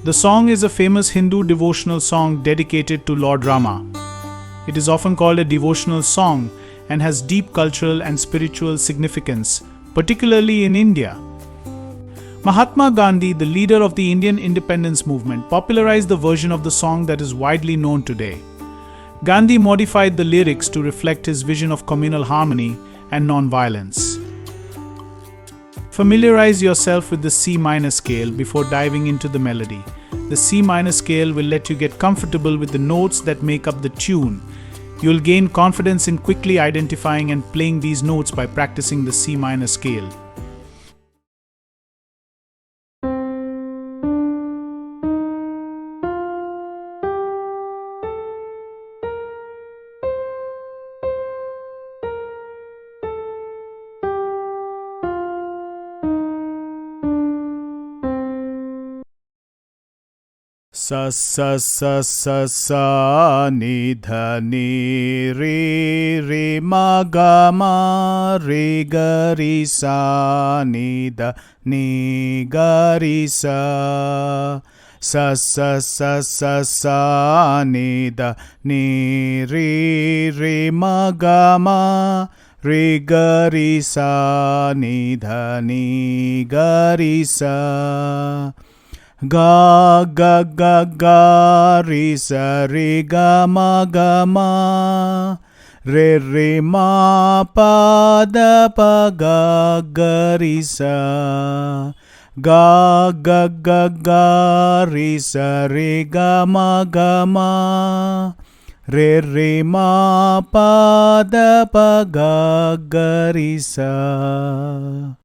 The song is a famous Hindu devotional song dedicated to Lord Rama. It is often called a devotional song and has deep cultural and spiritual significance, particularly in India. Mahatma Gandhi, the leader of the Indian independence movement, popularized the version of the song that is widely known today. Gandhi modified the lyrics to reflect his vision of communal harmony and non-violence. Familiarize yourself with the C minor scale before diving into the melody. The C minor scale will let you get comfortable with the notes that make up the tune. You'll gain confidence in quickly identifying and playing these notes by practicing the C minor scale. Sa sa sa sa sa ni dha ni re ma ga ma re ga ri sa ni da ni ga ri sa sa sa sa sa sa ni da ni re ma ga ma re ga ri sa ni dha ni ga ri sa ga ga ga ga re sa re ga ma re ma pa da pa ga re sa ga ga ga ga re sa re ga ma re ma pa da pa ga re sa.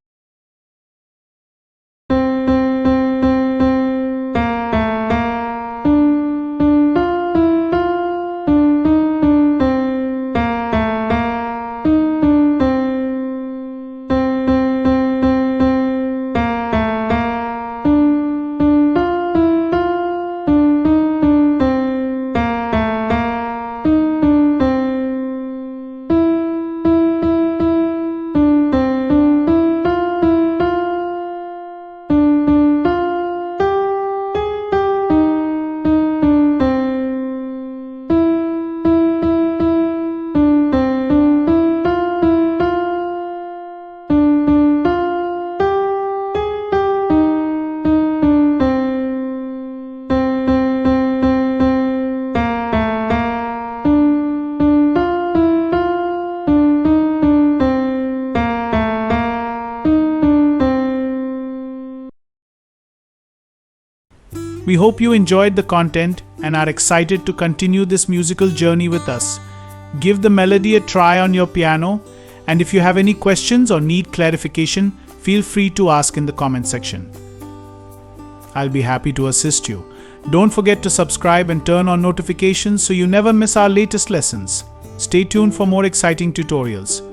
We hope you enjoyed the content and are excited to continue this musical journey with us. Give the melody a try on your piano, and if you have any questions or need clarification, feel free to ask in the comment section. I'll be happy to assist you. Don't forget to subscribe and turn on notifications so you never miss our latest lessons. Stay tuned for more exciting tutorials.